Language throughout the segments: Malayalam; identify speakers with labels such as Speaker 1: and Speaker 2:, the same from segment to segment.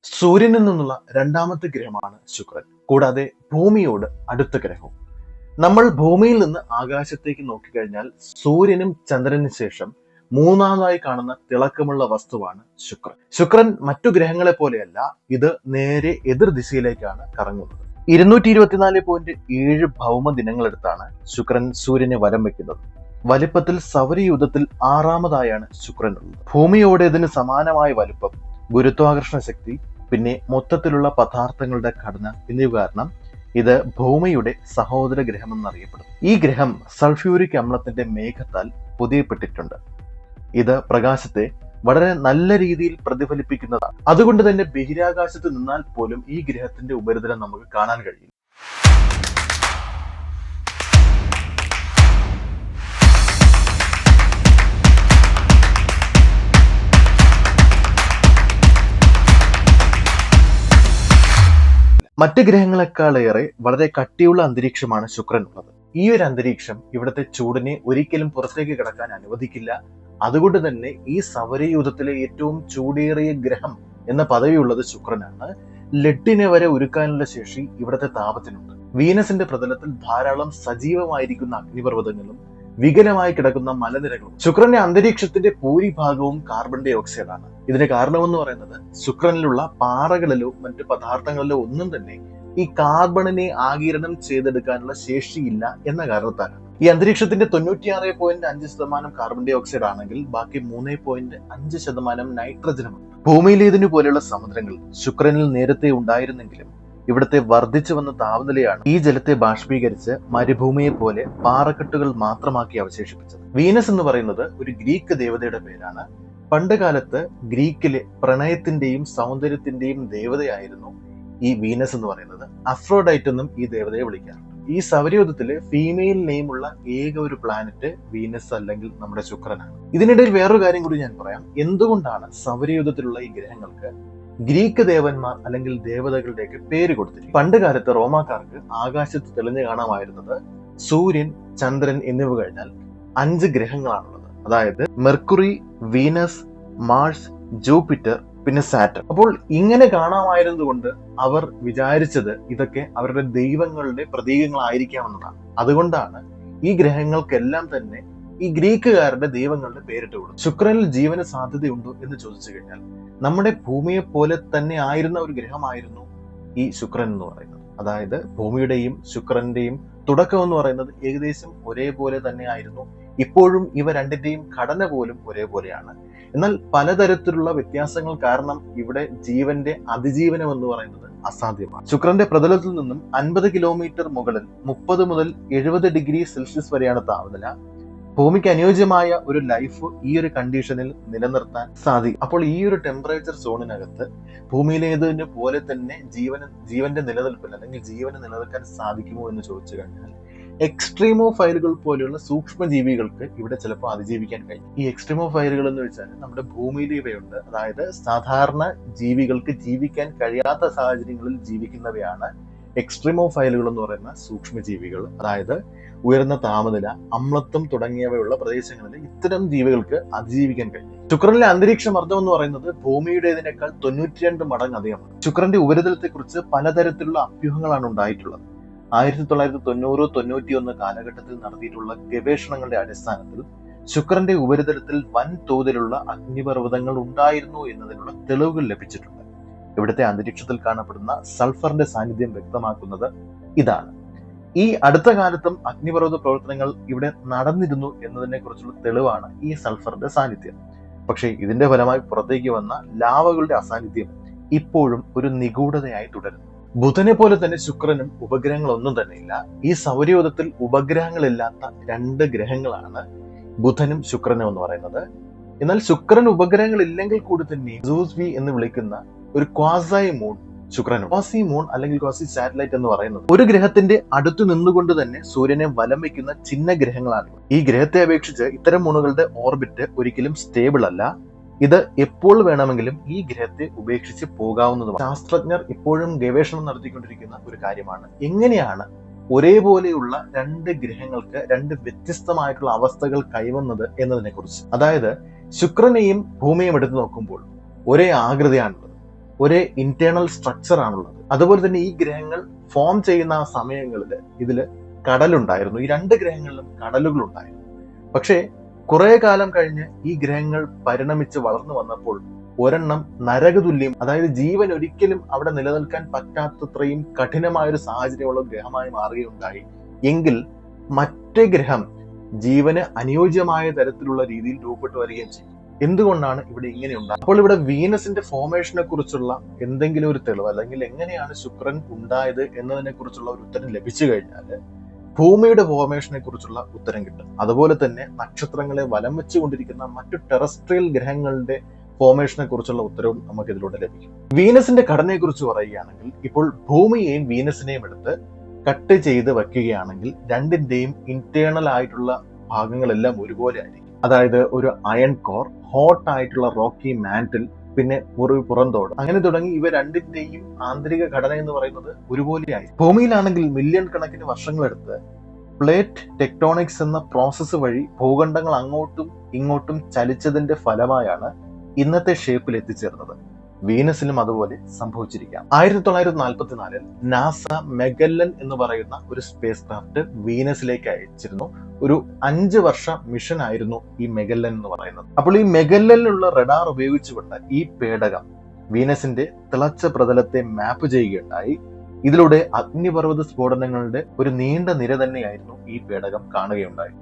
Speaker 1: സൂര്യനിൽ നിന്നുള്ള രണ്ടാമത്തെ ഗ്രഹമാണ് ശുക്രൻ. കൂടാതെ ഭൂമിയോട് അടുത്ത ഗ്രഹവും. നമ്മൾ ഭൂമിയിൽ നിന്ന് ആകാശത്തേക്ക് നോക്കിക്കഴിഞ്ഞാൽ സൂര്യനും ചന്ദ്രനും ശേഷം മൂന്നാമതായി കാണുന്ന തിളക്കമുള്ള വസ്തുവാണ് ശുക്രൻ. ശുക്രൻ മറ്റു ഗ്രഹങ്ങളെ പോലെയല്ല, ഇത് നേരെ എതിർ ദിശയിലേക്കാണ് കറങ്ങുന്നത്. 224.7 ഭൗമ ദിനങ്ങളെടുത്താണ് ശുക്രൻ സൂര്യനെ വലം വെക്കുന്നത്. വലിപ്പത്തിൽ സൗരയൂഥത്തിൽ ആറാമതായാണ് ശുക്രൻ ഉള്ളത്. ഭൂമിയോടേതിന് സമാനമായ വലിപ്പം, ഗുരുത്വാകർഷണ ശക്തി, പിന്നെ മൊത്തത്തിലുള്ള പദാർത്ഥങ്ങളുടെ ഘടന എന്നിവ കാരണം ഇത് ഭൂമിയുടെ സഹോദര ഗ്രഹമെന്നറിയപ്പെടുന്നു. ഈ ഗ്രഹം സൾഫ്യൂരിക് അമ്ലത്തിന്റെ മേഘത്താൽ പൊതിയപ്പെട്ടിട്ടുണ്ട്. ഇത് പ്രകാശത്തെ വളരെ നല്ല രീതിയിൽ പ്രതിഫലിപ്പിക്കുന്നതാണ്. അതുകൊണ്ട് തന്നെ ബഹിരാകാശത്ത് നിന്നാൽ പോലും ഈ ഗ്രഹത്തിന്റെ ഉപരിതലം നമുക്ക് കാണാൻ കഴിയും. മറ്റ് ഗ്രഹങ്ങളെക്കാളേറെ വളരെ കട്ടിയുള്ള അന്തരീക്ഷമാണ് ശുക്രൻ ഉള്ളത്. ഈ ഒരു അന്തരീക്ഷം ഇവിടുത്തെ ചൂടിനെ ഒരിക്കലും പുറത്തേക്ക് കിടക്കാൻ അനുവദിക്കില്ല. അതുകൊണ്ട് തന്നെ ഈ സൗരയൂഥത്തിലെ ഏറ്റവും ചൂടേറിയ ഗ്രഹം എന്ന പദവിയുള്ളത് ശുക്രനാണ്. ലെഡിനെ വരെ ഉരുക്കാനുള്ള ശേഷി ഇവിടുത്തെ താപത്തിനുണ്ട്. വീനസിന്റെ പ്രതലത്തിൽ ധാരാളം സജീവമായിരിക്കുന്ന അഗ്നിപർവ്വതങ്ങളും വികലമായി കിടക്കുന്ന മലനിരകളും. ശുക്രന്റെ അന്തരീക്ഷത്തിന്റെ ഭൂരിഭാഗവും കാർബൺ ഡൈ ഓക്സൈഡാണ്. ഇതിന് കാരണമെന്ന് പറയുന്നത് ശുക്രനിലുള്ള പാറകളിലോ മറ്റു പദാർത്ഥങ്ങളിലോ ഒന്നും തന്നെ ഈ കാർബണിനെ ആഗിരണം ചെയ്തെടുക്കാനുള്ള ശേഷിയില്ല എന്ന കാരണത്താലാണ്. ഈ അന്തരീക്ഷത്തിന്റെ 96.5% കാർബൺ ഡൈ ഓക്സൈഡ് ആണെങ്കിൽ ബാക്കി 3.5% നൈട്രജനുമാണ്. ഭൂമിയിലേതിനു പോലെയുള്ള സമുദ്രങ്ങൾ ശുക്രനിൽ നേരത്തെ ഉണ്ടായിരുന്നെങ്കിലും ഇവിടുത്തെ വർദ്ധിച്ചു വന്ന താപനിലയാണ് ഈ ജലത്തെ ബാഷ്പീകരിച്ച് മരുഭൂമിയെ പോലെ പാറക്കെട്ടുകൾ മാത്രമാക്കി അവശേഷിപ്പിച്ചത്. വീനസ് എന്ന് പറയുന്നത് ഒരു ഗ്രീക്ക് ദേവതയുടെ പേരാണ്. പണ്ട് കാലത്ത് ഗ്രീക്കിലെ പ്രണയത്തിന്റെയും സൗന്ദര്യത്തിന്റെയും ദേവതയായിരുന്നു ഈ വീനസ് എന്ന് പറയുന്നത്. അഫ്രോഡൈറ്റ് എന്നും ഈ ദേവതയെ വിളിക്കാറുണ്ട്. ഈ സൗരയൂഥത്തിലെ ഫീമെയിൽ നെയിമുള്ള ഏക ഒരു പ്ലാനറ്റ് വീനസ് അല്ലെങ്കിൽ നമ്മുടെ ശുക്രനാണ്. ഇതിനിടയിൽ വേറൊരു കാര്യം കൂടി ഞാൻ പറയാം. എന്തുകൊണ്ടാണ് സൗരയൂഥത്തിലുള്ള ഈ ഗ്രഹങ്ങൾക്ക് ഗ്രീക്ക് ദേവന്മാർ അല്ലെങ്കിൽ ദേവതകളുടെയൊക്കെ പേര് കൊടുത്തിരിക്കും? പണ്ട് കാലത്ത് റോമാക്കാർക്ക് ആകാശത്ത് തെളിഞ്ഞു കാണാമായിരുന്നത് സൂര്യൻ, ചന്ദ്രൻ എന്നിവ കഴിഞ്ഞാൽ 5 ഗ്രഹങ്ങളാണുള്ളത്. അതായത് മെർക്കുറി, വീനസ്, മാർസ്, ജൂപ്പിറ്റർ, പിന്നെ സാറ്റർൻ. അപ്പോൾ ഇങ്ങനെ കാണാമായിരുന്നത് കൊണ്ട് അവർ വിചാരിച്ചത് ഇതൊക്കെ അവരുടെ ദൈവങ്ങളുടെ പ്രതീകങ്ങളായിരിക്കാമെന്നതാണ്. അതുകൊണ്ടാണ് ഈ ഗ്രഹങ്ങൾക്കെല്ലാം തന്നെ ഈ ഗ്രീക്കുകാരുടെ ദൈവങ്ങളുടെ പേരിട്ട് കൊടുത്തു. ശുക്രനിൽ ജീവന് സാധ്യതയുണ്ടോ എന്ന് ചോദിച്ചു കഴിഞ്ഞാൽ നമ്മുടെ ഭൂമിയെ പോലെ തന്നെ ആയിരുന്ന ഒരു ഗ്രഹമായിരുന്നു ഈ ശുക്രൻ എന്ന് പറയുന്നത്. അതായത് ഭൂമിയുടെയും ശുക്രന്റെയും തുടക്കം എന്ന് പറയുന്നത് ഏകദേശം ഒരേപോലെ തന്നെ ആയിരുന്നു. ഇപ്പോഴും ഇവ രണ്ടിന്റെയും ഘടന പോലും ഒരേപോലെയാണ്. എന്നാൽ പലതരത്തിലുള്ള വ്യത്യാസങ്ങൾ കാരണം ഇവിടെ ജീവന്റെ അതിജീവനം എന്ന് പറയുന്നത് അസാധ്യമാണ്. ശുക്രന്റെ പ്രതലത്തിൽ നിന്നും 50 കിലോമീറ്റർ മുകളിൽ 30 മുതൽ 70 ഡിഗ്രി സെൽഷ്യസ് വരെയാണ് താപനില. ഭൂമിക്ക് അനുയോജ്യമായ ഒരു ലൈഫ് ഈ ഒരു കണ്ടീഷനിൽ നിലനിർത്താൻ സാധിക്കും. അപ്പോൾ ഈ ഒരു ടെമ്പറേച്ചർ സോണിനകത്ത് ഭൂമിയിലേതിന് പോലെ തന്നെ ജീവന്റെ നിലനിൽപ്പിൽ അല്ലെങ്കിൽ ജീവന് നിലനിൽക്കാൻ സാധിക്കുമോ എന്ന് ചോദിച്ചു കഴിഞ്ഞാൽ എക്സ്ട്രീമോ ഫയലുകൾ പോലെയുള്ള സൂക്ഷ്മ ജീവികൾക്ക് ഇവിടെ ചിലപ്പോൾ അതിജീവിക്കാൻ കഴിയും. ഈ എക്സ്ട്രീമോ ഫയലുകൾ എന്ന് വെച്ചാൽ നമ്മുടെ ഭൂമിയിൽ ഇവയുണ്ട്. അതായത് സാധാരണ ജീവികൾക്ക് ജീവിക്കാൻ കഴിയാത്ത സാഹചര്യങ്ങളിൽ ജീവിക്കുന്നവയാണ് എക്സ്ട്രീമോ ഫയലുകൾ എന്ന് പറയുന്ന സൂക്ഷ്മജീവികൾ. അതായത് ഉയർന്ന താപനില, അമ്ലത്വം തുടങ്ങിയവയുള്ള പ്രദേശങ്ങളിൽ ഇത്തരം ജീവികൾക്ക് അതിജീവിക്കാൻ കഴിയും. ശുക്രനിലെ അന്തരീക്ഷ മർദ്ദം എന്ന് പറയുന്നത് ഭൂമിയുടേതിനേക്കാൾ 92 മടങ്ങ് അധികമാണ്. ശുക്രന്റെ ഉപരിതലത്തെ കുറിച്ച് പലതരത്തിലുള്ള അഭ്യൂഹങ്ങളാണ് ഉണ്ടായിട്ടുള്ളത്. 1990-91 കാലഘട്ടത്തിൽ നടത്തിയിട്ടുള്ള ഗവേഷണങ്ങളുടെ അടിസ്ഥാനത്തിൽ ശുക്രന്റെ ഉപരിതലത്തിൽ വൻതോതിലുള്ള അഗ്നിപർവ്വതങ്ങൾ ഉണ്ടായിരുന്നു എന്നതിനുള്ള തെളിവുകൾ ലഭിച്ചിട്ടുണ്ട്. ഇവിടുത്തെ അന്തരീക്ഷത്തിൽ കാണപ്പെടുന്ന സൾഫറിന്റെ സാന്നിധ്യം വ്യക്തമാക്കുന്നത് ഇതാണ്. ഈ അടുത്ത കാലത്തും അഗ്നിപർവ്വത പ്രവർത്തനങ്ങൾ ഇവിടെ നടന്നിരുന്നു എന്നതിനെ കുറിച്ചുള്ള തെളിവാണ് ഈ സൾഫറിന്റെ സാന്നിധ്യം. പക്ഷേ ഇതിന്റെ ഫലമായി പുറത്തേക്ക് വന്ന ലാവകളുടെ അസാന്നിധ്യം ഇപ്പോഴും ഒരു നിഗൂഢതയായി തുടരുന്നു. ബുധനെ പോലെ തന്നെ ശുക്രനും ഉപഗ്രഹങ്ങളൊന്നും തന്നെയില്ല. ഈ സൗരയൂഥത്തിൽ ഉപഗ്രഹങ്ങളില്ലാത്ത 2 ഗ്രഹങ്ങളാണ് ബുധനും ശുക്രനും എന്ന് പറയുന്നത്. എന്നാൽ ശുക്രൻ ഉപഗ്രഹങ്ങൾ ഇല്ലെങ്കിൽ കൂടി തന്നെ സൂസ് വി എന്ന് വിളിക്കുന്ന ഒരു ക്വാസി മൂൺ ശുക്രനും. ക്വാസി മൂൺ അല്ലെങ്കിൽ ക്വാസി സാറ്റലൈറ്റ് എന്ന് പറയുന്നത് ഒരു ഗ്രഹത്തിന്റെ അടുത്ത് നിന്നുകൊണ്ട് തന്നെ സൂര്യനെ വലം വയ്ക്കുന്ന ചിഹ്ന ഗ്രഹങ്ങളാണ്. ഈ ഗ്രഹത്തെ അപേക്ഷിച്ച് ഇത്തരം മൂണുകളുടെ ഓർബിറ്റ് ഒരിക്കലും സ്റ്റേബിൾ അല്ല. ഇത് എപ്പോൾ വേണമെങ്കിലും ഈ ഗ്രഹത്തെ ഉപേക്ഷിച്ച് പോകാവുന്നതുമാണ്. ശാസ്ത്രജ്ഞർ ഇപ്പോഴും ഗവേഷണം നടത്തിക്കൊണ്ടിരിക്കുന്ന ഒരു കാര്യമാണ് എങ്ങനെയാണ് ഒരേപോലെയുള്ള 2 ഗ്രഹങ്ങൾക്ക് 2 വ്യത്യസ്തമായിട്ടുള്ള അവസ്ഥകൾ കൈവന്നത് എന്നതിനെ കുറിച്ച്. അതായത് ശുക്രനെയും ഭൂമിയും എടുത്തു നോക്കുമ്പോൾ ഒരേ ആകൃതിയാണുള്ളത്, ഒരേ ഇന്റേണൽ സ്ട്രക്ചർ ആണുള്ളത്. അതുപോലെ തന്നെ ഈ ഗ്രഹങ്ങൾ ഫോം ചെയ്യുന്ന ആ സമയങ്ങളിൽ ഇതിൽ കടലുണ്ടായിരുന്നു. ഈ 2 ഗ്രഹങ്ങളിലും കടലുകൾ ഉണ്ടായിരുന്നു. പക്ഷേ കുറെ കാലം കഴിഞ്ഞ് ഈ ഗ്രഹങ്ങൾ പരിണമിച്ച് വളർന്നു വന്നപ്പോൾ ഒരെണ്ണം നരകതുല്യം, അതായത് ജീവൻ ഒരിക്കലും അവിടെ നിലനിൽക്കാൻ പറ്റാത്തത്രയും കഠിനമായൊരു സാഹചര്യമുള്ള ഗ്രഹമായി മാറുകയുണ്ടായി. എങ്കിൽ മറ്റേ ഗ്രഹം ജീവന് അനുയോജ്യമായ തരത്തിലുള്ള രീതിയിൽ രൂപപ്പെട്ടു വരികയും ചെയ്യും. എന്തുകൊണ്ടാണ് ഇവിടെ ഇങ്ങനെ ഉണ്ടാകുന്നത്? അപ്പോൾ ഇവിടെ വീനസിന്റെ ഫോർമേഷനെ കുറിച്ചുള്ള എന്തെങ്കിലും ഒരു തെളിവ്, അല്ലെങ്കിൽ എങ്ങനെയാണ് ശുക്രൻ ഉണ്ടായത് എന്നതിനെ കുറിച്ചുള്ള ഒരു ഉത്തരം ലഭിച്ചു കഴിഞ്ഞാൽ ഭൂമിയുടെ ഫോർമേഷനെ കുറിച്ചുള്ള ഉത്തരം കിട്ടും. അതുപോലെ തന്നെ നക്ഷത്രങ്ങളെ വലം വെച്ചുകൊണ്ടിരിക്കുന്ന മറ്റു ടെറസ്ട്രിയൽ ഗ്രഹങ്ങളുടെ ഫോർമേഷനെ കുറിച്ചുള്ള ഉത്തരവും നമുക്ക് ഇതിലൂടെ ലഭിക്കും. വീനസിന്റെ ഘടനയെ കുറിച്ച് പറയുകയാണെങ്കിൽ, ഇപ്പോൾ ഭൂമിയെയും വീനസിനെയും എടുത്ത് കട്ട് ചെയ്ത് വെക്കുകയാണെങ്കിൽ രണ്ടിന്റെയും ഇന്റേണൽ ആയിട്ടുള്ള ഭാഗങ്ങളെല്ലാം ഒരുപോലെ ആയിരിക്കും. അതായത് ഒരു അയൺ കോർ, ഹോട്ട് ആയിട്ടുള്ള റോക്കി മാന്റിൽ, പിന്നെ ഒരു പുറന്തോട്, അങ്ങനെ തുടങ്ങി ഇവ രണ്ടിന്റെയും ആന്തരിക ഘടന എന്ന് പറയുന്നത് ഒരുപോലെയായി. ഭൂമിയിലാണെങ്കിൽ മില്യൺ കണക്കിന് വർഷങ്ങളെടുത്ത് പ്ലേറ്റ് ടെക്ടോണിക്സ് എന്ന പ്രോസസ്സ് വഴി ഭൂഖണ്ഡങ്ങൾ അങ്ങോട്ടും ഇങ്ങോട്ടും ചലിച്ചതിന്റെ ഫലമായാണ് ഇന്നത്തെ ഷേപ്പിൽ എത്തിച്ചേർന്നത്. വീനസിലും അതുപോലെ സംഭവിച്ചിരിക്കാം. 1944 നാസ മെഗല്ലൻ എന്ന് പറയുന്ന ഒരു സ്പേസ് ക്രാഫ്റ്റ് വീനസിലേക്ക് അയച്ചിരുന്നു. ഒരു 5 വർഷ മിഷൻ ആയിരുന്നു ഈ മെഗല്ലൻ എന്ന് പറയുന്നത്. അപ്പോൾ ഈ മെഗല്ലനിലുള്ള റഡാർ ഉപയോഗിച്ചുകൊണ്ട് ഈ പേടകം വീനസിന്റെ തിളച്ച പ്രതലത്തെ മാപ്പ് ചെയ്യുകയുണ്ടായി. ഇതിലൂടെ അഗ്നിപർവ്വത സ്ഫോടനങ്ങളുടെ ഒരു നീണ്ട നിര തന്നെയായിരുന്നു ഈ പേടകം കാണുകയുണ്ടായി.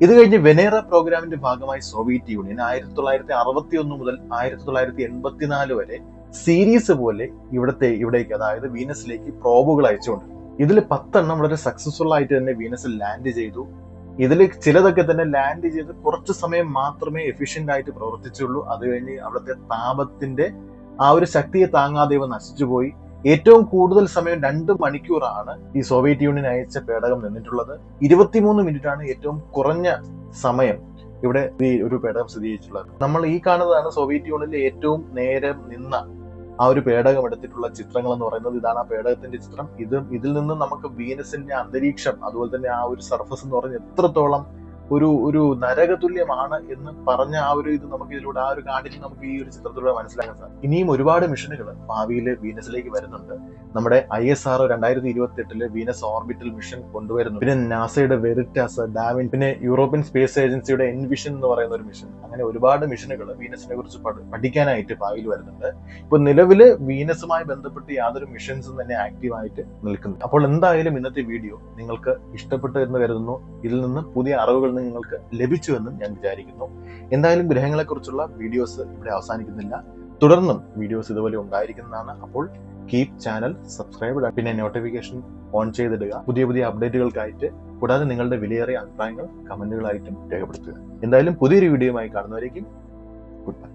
Speaker 1: ഇത് കഴിഞ്ഞ് വെനേറ പ്രോഗ്രാമിന്റെ ഭാഗമായി സോവിയറ്റ് യൂണിയൻ 1961 മുതൽ 1984 വരെ സീരീസ് പോലെ ഇവിടേക്ക്, അതായത് വീനസിലേക്ക് പ്രോബുകൾ അയച്ചുകൊണ്ടിരുന്നു. ഇതിൽ 10 എണ്ണം വളരെ സക്സസ്ഫുൾ ആയിട്ട് തന്നെ വീനസിൽ ലാൻഡ് ചെയ്തു. ഇതിൽ ചിലതൊക്കെ തന്നെ ലാൻഡ് ചെയ്ത് കുറച്ച് സമയം മാത്രമേ എഫിഷ്യന്റ് ആയിട്ട് പ്രവർത്തിച്ചുള്ളൂ. അത് കഴിഞ്ഞ് അവിടുത്തെ താപത്തിന്റെ ആ ഒരു ശക്തിയെ താങ്ങാതെ ഇവ നശിച്ചുപോയി. ഏറ്റവും കൂടുതൽ സമയം 2 മണിക്കൂറാണ് ഈ സോവിയറ്റ് യൂണിയൻ അയച്ച പേടകം നിന്നിട്ടുള്ളത്. 23 മിനിറ്റാണ് ഏറ്റവും കുറഞ്ഞ സമയം ഇവിടെ ഈ ഒരു പേടകം സ്ഥിരീകരിച്ചിട്ടുള്ളത്. നമ്മൾ ഈ കാണുന്നതാണ് സോവിയറ്റ് യൂണിയനിലെ ഏറ്റവും നേരം നിന്ന ആ ഒരു പേടകം എടുത്തിട്ടുള്ള ചിത്രങ്ങൾ എന്ന് പറയുന്നത്. ഇതാണ് ആ പേടകത്തിന്റെ ചിത്രം. ഇതിൽ നിന്ന് നമുക്ക് വീനസിന്റെ അന്തരീക്ഷം, അതുപോലെ തന്നെ ആ ഒരു സർഫസ് എന്ന് പറയുന്നത് എത്രത്തോളം ഒരു നരകതുല്യമാണ് എന്ന് പറഞ്ഞ ആ ഒരു ഇത് നമുക്ക് ഇതിലൂടെ, ആ ഒരു കാഠിന്യം നമുക്ക് ഈ ഒരു ചിത്രത്തിലൂടെ മനസ്സിലാക്കാൻ സാധിക്കും. ഇനിയും ഒരുപാട് മിഷനുകൾ ഭാവിയിൽ വീനസിലേക്ക് വരുന്നുണ്ട്. നമ്മുടെ ISRO 2028 വീനസ് ഓർബിറ്റൽ മിഷൻ കൊണ്ടുവരുന്നു. പിന്നെ നാസയുടെ വെരിറ്റാസ്, ഡാവിൻ, പിന്നെ യൂറോപ്യൻ സ്പേസ് ഏജൻസിയുടെ എൻവിഷൻ എന്ന് പറയുന്ന ഒരു മിഷൻ, അങ്ങനെ ഒരുപാട് മിഷനുകൾ വീനസിനെ കുറിച്ച് പഠിക്കാനായിട്ട് ഭാവിയിൽ വരുന്നുണ്ട്. ഇപ്പൊ നിലവില് വീനസുമായി ബന്ധപ്പെട്ട് യാതൊരു മിഷൻസും തന്നെ ആക്റ്റീവായിട്ട് നിൽക്കുന്നു. അപ്പോൾ എന്തായാലും ഇന്നത്തെ വീഡിയോ നിങ്ങൾക്ക് ഇഷ്ടപ്പെട്ടു എന്ന് കരുതുന്നു. ഇതിൽ നിന്ന് പുതിയ അറിവുകൾ നിങ്ങൾക്ക് ലഭിച്ചുവെന്നും ഞാൻ വിചാരിക്കുന്നു. എന്തായാലും ഗ്രഹങ്ങളെക്കുറിച്ചുള്ള വീഡിയോസ് ഇവിടെ അവസാനിക്കുന്നില്ല. തുടർന്നും വീഡിയോസ് ഇതുപോലെ ഉണ്ടായിരിക്കുന്നതാണ്. അപ്പോൾ കീപ് ചാനൽ സബ്സ്ക്രൈബ്, പിന്നെ നോട്ടിഫിക്കേഷൻ ഓൺ ചെയ്തിടുക പുതിയ അപ്ഡേറ്റുകൾക്കായിട്ട്. കൂടാതെ നിങ്ങളുടെ വിലയേറിയ അഭിപ്രായങ്ങൾ കമന്റുകളായിട്ടും രേഖപ്പെടുത്തുക. എന്തായാലും പുതിയൊരു വീഡിയോയുമായി കാണുന്നവരേക്കും ഗുഡ് ബൈ.